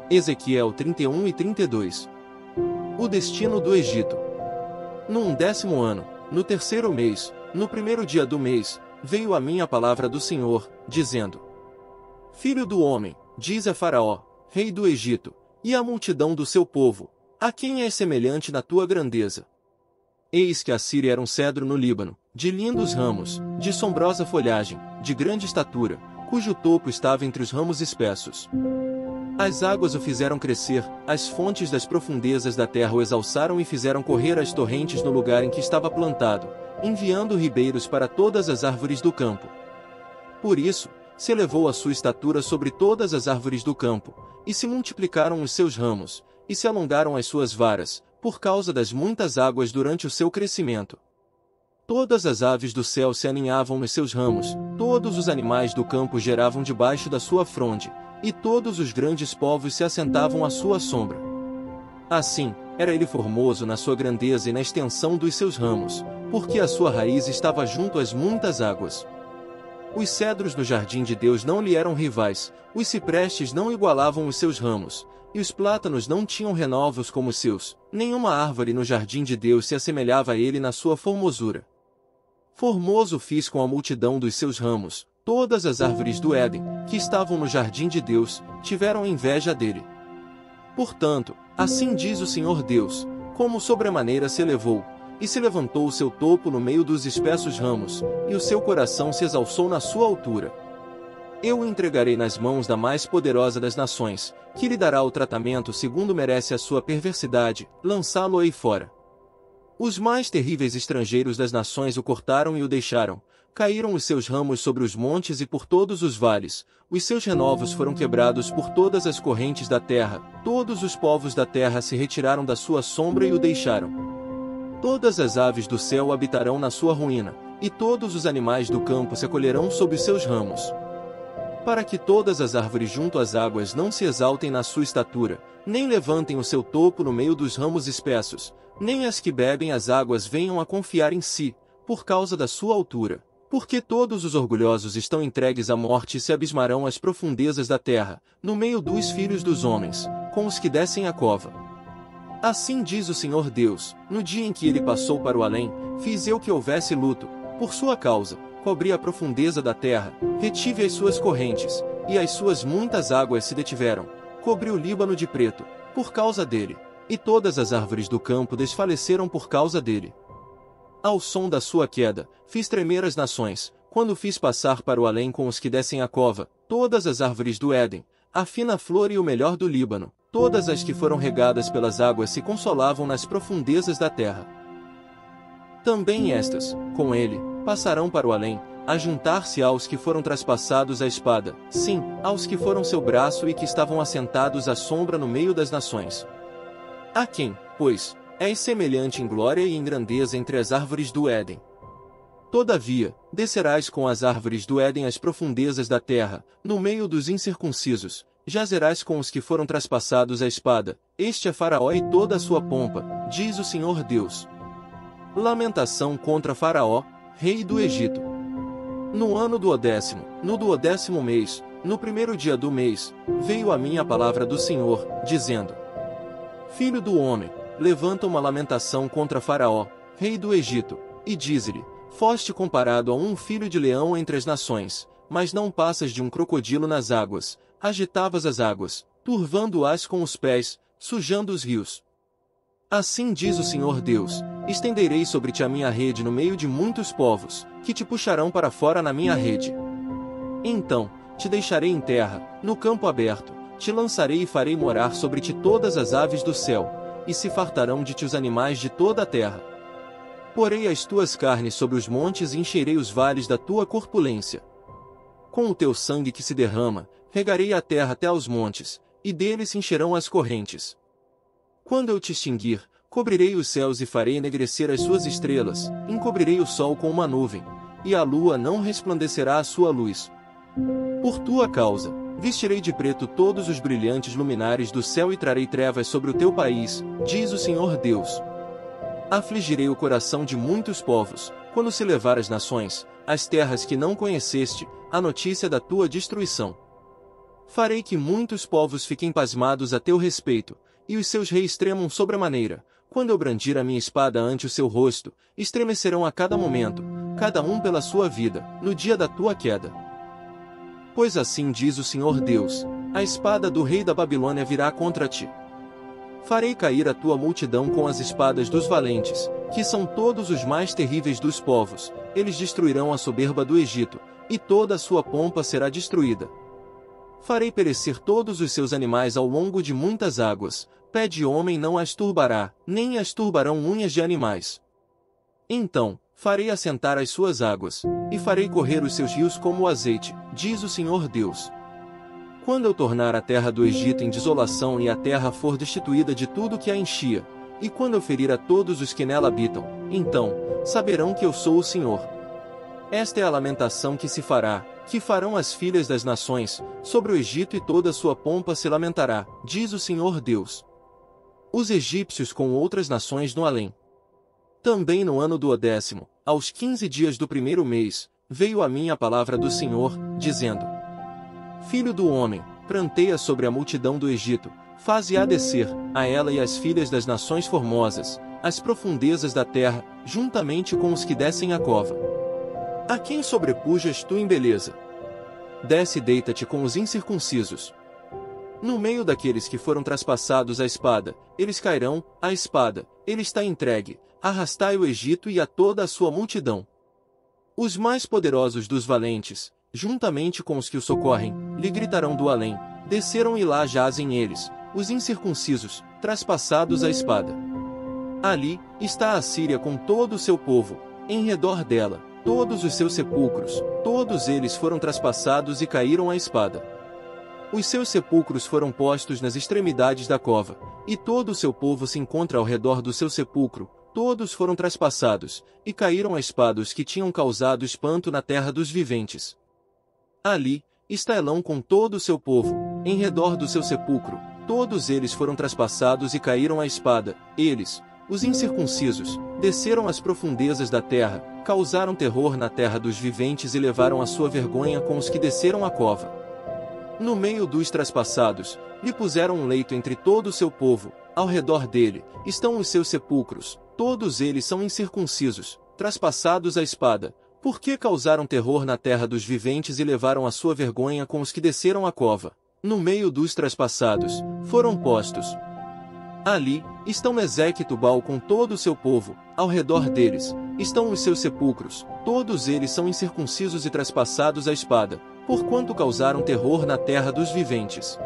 Ezequiel 31 e 32. O destino do Egito. No 11º ano, no 3º mês, no 1º dia do mês, veio a mim a palavra do Senhor, dizendo: Filho do homem, diz a Faraó, rei do Egito, e à multidão do seu povo: a quem és semelhante na tua grandeza? Eis que a Síria era um cedro no Líbano, de lindos ramos, de sombrosa folhagem, de grande estatura, cujo topo estava entre os ramos espessos. As águas o fizeram crescer, as fontes das profundezas da terra o exalçaram e fizeram correr as torrentes no lugar em que estava plantado, enviando ribeiros para todas as árvores do campo. Por isso, se elevou a sua estatura sobre todas as árvores do campo, e se multiplicaram os seus ramos, e se alongaram as suas varas, por causa das muitas águas durante o seu crescimento. Todas as aves do céu se aninhavam nos seus ramos, todos os animais do campo geravam debaixo da sua fronde, e todos os grandes povos se assentavam à sua sombra. Assim, era ele formoso na sua grandeza e na extensão dos seus ramos, porque a sua raiz estava junto às muitas águas. Os cedros no jardim de Deus não lhe eram rivais, os ciprestes não igualavam os seus ramos, e os plátanos não tinham renovos como os seus, nenhuma árvore no jardim de Deus se assemelhava a ele na sua formosura. Formoso fiz com a multidão dos seus ramos, todas as árvores do Éden, que estavam no jardim de Deus, tiveram inveja dele. Portanto, assim diz o Senhor Deus, como sobremaneira se elevou, e se levantou o seu topo no meio dos espessos ramos, e o seu coração se exalçou na sua altura. Eu o entregarei nas mãos da mais poderosa das nações, que lhe dará o tratamento segundo merece a sua perversidade, lançá-lo-ei fora. Os mais terríveis estrangeiros das nações o cortaram e o deixaram, caíram os seus ramos sobre os montes e por todos os vales, os seus renovos foram quebrados por todas as correntes da terra, todos os povos da terra se retiraram da sua sombra e o deixaram. Todas as aves do céu habitarão na sua ruína, e todos os animais do campo se acolherão sob os seus ramos. Para que todas as árvores junto às águas não se exaltem na sua estatura, nem levantem o seu topo no meio dos ramos espessos, nem as que bebem as águas venham a confiar em si, por causa da sua altura. Porque todos os orgulhosos estão entregues à morte e se abismarão às profundezas da terra, no meio dos filhos dos homens, com os que descem a cova. Assim diz o Senhor Deus, no dia em que ele passou para o além, fiz eu que houvesse luto, por sua causa, cobri a profundeza da terra, retive as suas correntes, e as suas muitas águas se detiveram, cobri o Líbano de preto, por causa dele, e todas as árvores do campo desfaleceram por causa dele. Ao som da sua queda, fiz tremer as nações, quando fiz passar para o além com os que descem a cova, todas as árvores do Éden, a fina flor e o melhor do Líbano, todas as que foram regadas pelas águas se consolavam nas profundezas da terra. Também estas, com ele, passarão para o além, a juntar-se aos que foram traspassados à espada, sim, aos que foram seu braço e que estavam assentados à sombra no meio das nações. A quem, pois, és semelhante em glória e em grandeza entre as árvores do Éden. Todavia, descerás com as árvores do Éden às profundezas da terra, no meio dos incircuncisos, jazerás com os que foram traspassados à espada, este é Faraó e toda a sua pompa, diz o Senhor Deus. Lamentação contra Faraó, rei do Egito. No ano do 10º, no 12º mês, no 1º dia do mês, veio a mim a palavra do Senhor, dizendo: Filho do homem, levanta uma lamentação contra Faraó, rei do Egito, e dize-lhe: foste comparado a um filho de leão entre as nações, mas não passas de um crocodilo nas águas, agitavas as águas, turvando-as com os pés, sujando os rios. Assim diz o Senhor Deus: estenderei sobre ti a minha rede no meio de muitos povos, que te puxarão para fora na minha rede. Então, te deixarei em terra, no campo aberto, te lançarei e farei morar sobre ti todas as aves do céu, e se fartarão de ti os animais de toda a terra. Porei as tuas carnes sobre os montes e encherei os vales da tua corpulência. Com o teu sangue que se derrama, regarei a terra até aos montes, e dele se encherão as correntes. Quando eu te extinguir, cobrirei os céus e farei enegrecer as suas estrelas, encobrirei o sol com uma nuvem, e a lua não resplandecerá a sua luz. Por tua causa, vestirei de preto todos os brilhantes luminares do céu e trarei trevas sobre o teu país, diz o Senhor Deus. Afligirei o coração de muitos povos, quando se levar as nações, as terras que não conheceste, a notícia da tua destruição. Farei que muitos povos fiquem pasmados a teu respeito, e os seus reis tremam sobremaneira. Quando eu brandir a minha espada ante o seu rosto, estremecerão a cada momento, cada um pela sua vida, no dia da tua queda. Pois assim diz o Senhor Deus, a espada do rei da Babilônia virá contra ti. Farei cair a tua multidão com as espadas dos valentes, que são todos os mais terríveis dos povos. Eles destruirão a soberba do Egito, e toda a sua pompa será destruída. Farei perecer todos os seus animais ao longo de muitas águas. Pé de homem não as turbará, nem as turbarão unhas de animais. Então, farei assentar as suas águas, e farei correr os seus rios como o azeite, diz o Senhor Deus. Quando eu tornar a terra do Egito em desolação e a terra for destituída de tudo que a enchia, e quando eu ferir a todos os que nela habitam, então, saberão que eu sou o Senhor. Esta é a lamentação que se fará, que farão as filhas das nações, sobre o Egito, e toda a sua pompa se lamentará, diz o Senhor Deus. Os egípcios com outras nações no além. Também no ano do 10º, aos 15 dias do primeiro mês, veio a mim a palavra do Senhor, dizendo: Filho do homem, pranteia sobre a multidão do Egito, faze-a descer, a ela e as filhas das nações formosas, as profundezas da terra, juntamente com os que descem a cova. A quem sobrepujas tu em beleza? Desce e deita-te com os incircuncisos. No meio daqueles que foram traspassados a espada, eles cairão, a espada, ele está entregue, arrastai o Egito e a toda a sua multidão. Os mais poderosos dos valentes, juntamente com os que o socorrem, lhe gritarão do além, desceram e lá jazem eles, os incircuncisos, traspassados a espada. Ali está a Síria com todo o seu povo, em redor dela, todos os seus sepulcros, todos eles foram traspassados e caíram à espada. Os seus sepulcros foram postos nas extremidades da cova, e todo o seu povo se encontra ao redor do seu sepulcro, todos foram traspassados, e caíram à espada os que tinham causado espanto na terra dos viventes. Ali está Elão com todo o seu povo, em redor do seu sepulcro, todos eles foram traspassados e caíram à espada, eles, os incircuncisos, desceram às profundezas da terra, causaram terror na terra dos viventes e levaram a sua vergonha com os que desceram a cova. No meio dos traspassados, lhe puseram um leito entre todo o seu povo, ao redor dele, estão os seus sepulcros, todos eles são incircuncisos, traspassados à espada, porque causaram terror na terra dos viventes e levaram a sua vergonha com os que desceram a cova. No meio dos traspassados, foram postos. Ali, estão Meseque e Tubal com todo o seu povo, ao redor deles, estão os seus sepulcros, todos eles são incircuncisos e traspassados à espada, porquanto causaram terror na terra dos viventes.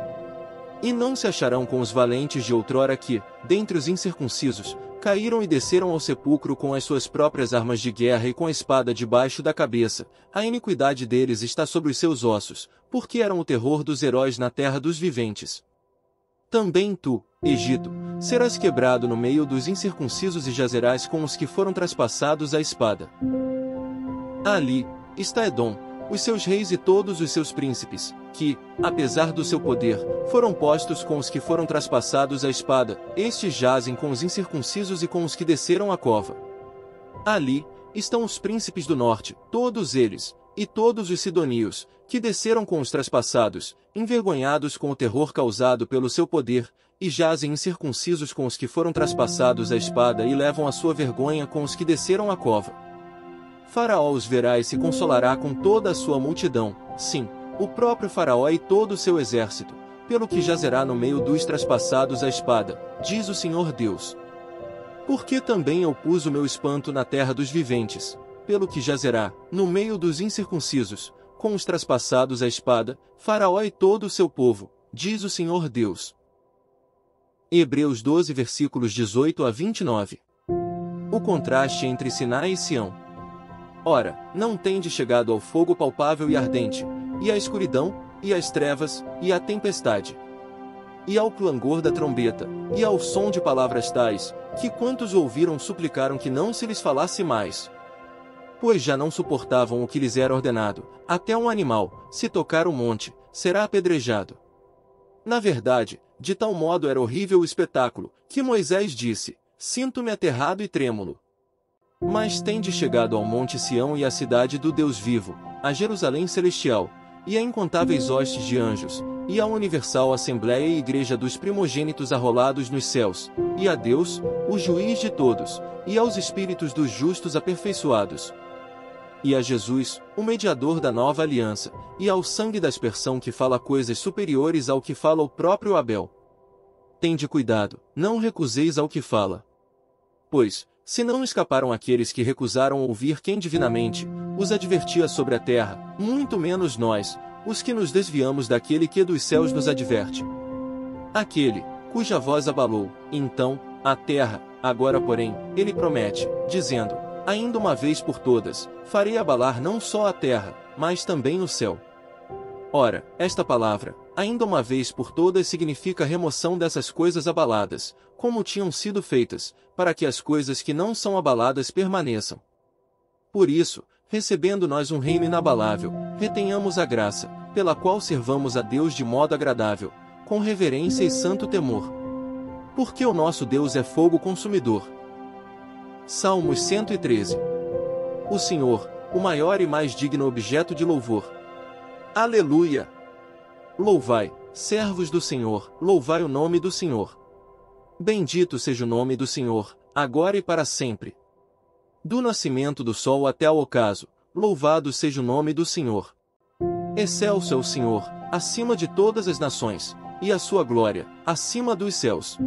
E não se acharão com os valentes de outrora que, dentre os incircuncisos, caíram e desceram ao sepulcro com as suas próprias armas de guerra e com a espada debaixo da cabeça. A iniquidade deles está sobre os seus ossos, porque eram o terror dos heróis na terra dos viventes. Também tu, Egito, serás quebrado no meio dos incircuncisos e jazerás com os que foram traspassados à espada. Ali está Edom, os seus reis e todos os seus príncipes, que, apesar do seu poder, foram postos com os que foram traspassados à espada, estes jazem com os incircuncisos e com os que desceram a cova. Ali estão os príncipes do norte, todos eles, e todos os sidonios, que desceram com os traspassados, envergonhados com o terror causado pelo seu poder, e jazem incircuncisos com os que foram traspassados à espada e levam a sua vergonha com os que desceram a cova. Faraó os verá e se consolará com toda a sua multidão, sim, o próprio Faraó e todo o seu exército, pelo que jazerá no meio dos traspassados à espada, diz o Senhor Deus. Porque também eu pus o meu espanto na terra dos viventes, pelo que jazerá, no meio dos incircuncisos, com os traspassados à espada, Faraó e todo o seu povo, diz o Senhor Deus. Hebreus 12 versículos 18 a 29. O contraste entre Sinai e Sião. Ora, não tendes chegado ao fogo palpável e ardente, e à escuridão, e às trevas, e à tempestade, e ao clangor da trombeta, e ao som de palavras tais, que quantos ouviram suplicaram que não se lhes falasse mais. Pois já não suportavam o que lhes era ordenado, até um animal, se tocar o monte, será apedrejado. Na verdade, de tal modo era horrível o espetáculo, que Moisés disse, sinto-me aterrado e trêmulo. Mas tendes chegado ao monte Sião e à cidade do Deus vivo, a Jerusalém celestial, e a incontáveis hostes de anjos, e à universal Assembleia e Igreja dos primogênitos arrolados nos céus, e a Deus, o juiz de todos, e aos espíritos dos justos aperfeiçoados, e a Jesus, o mediador da nova aliança, e ao sangue da aspersão que fala coisas superiores ao que fala o próprio Abel. Tende cuidado, não recuseis ao que fala. Pois, se não escaparam aqueles que recusaram ouvir quem divinamente os advertia sobre a terra, muito menos nós, os que nos desviamos daquele que dos céus nos adverte. Aquele, cuja voz abalou, então, a terra, agora porém, ele promete, dizendo: ainda uma vez por todas, farei abalar não só a terra, mas também o céu. Ora, esta palavra, ainda uma vez por todas, significa a remoção dessas coisas abaladas, como tinham sido feitas, para que as coisas que não são abaladas permaneçam. Por isso, recebendo nós um reino inabalável, retenhamos a graça, pela qual servamos a Deus de modo agradável, com reverência e santo temor. Porque o nosso Deus é fogo consumidor. Salmos 113. O Senhor, o maior e mais digno objeto de louvor. Aleluia! Louvai, servos do Senhor, louvai o nome do Senhor. Bendito seja o nome do Senhor, agora e para sempre. Do nascimento do sol até ao ocaso, louvado seja o nome do Senhor. Excelso é o Senhor, acima de todas as nações, e a sua glória, acima dos céus.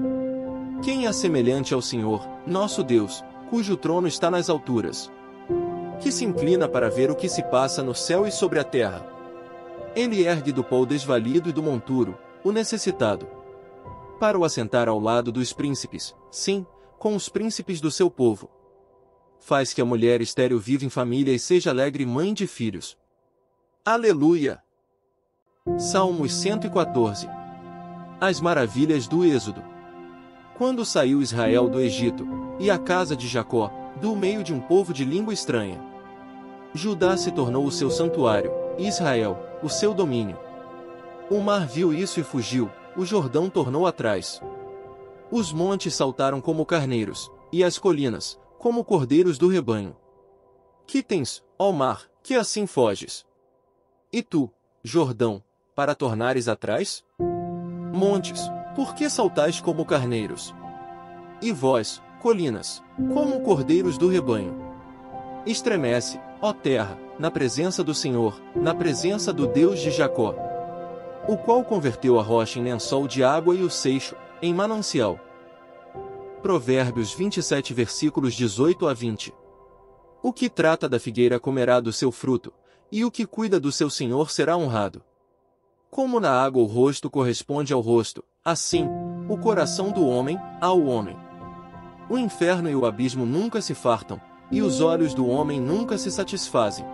Quem é semelhante ao Senhor, nosso Deus, cujo trono está nas alturas, que se inclina para ver o que se passa no céu e sobre a terra? Ele ergue do pó o desvalido e do monturo, o necessitado, para o assentar ao lado dos príncipes, sim, com os príncipes do seu povo. Faz que a mulher estéril viva em família e seja alegre mãe de filhos. Aleluia! Salmos 114. As maravilhas do Êxodo. Quando saiu Israel do Egito, e a casa de Jacó, do meio de um povo de língua estranha, Judá se tornou o seu santuário, e Israel, o seu domínio. O mar viu isso e fugiu, o Jordão tornou atrás. Os montes saltaram como carneiros, e as colinas, como cordeiros do rebanho. Que tens, ó mar, que assim foges? E tu, Jordão, para tornares atrás? Montes, por que saltais como carneiros? E vós, colinas, como cordeiros do rebanho? Estremece, ó terra, na presença do Senhor, na presença do Deus de Jacó, o qual converteu a rocha em lençol de água e o seixo, em manancial. Provérbios 27 versículos 18 a 20. O que trata da figueira comerá do seu fruto, e o que cuida do seu senhor será honrado. Como na água o rosto corresponde ao rosto, assim, o coração do homem, ao homem. O inferno e o abismo nunca se fartam, e os olhos do homem nunca se satisfazem.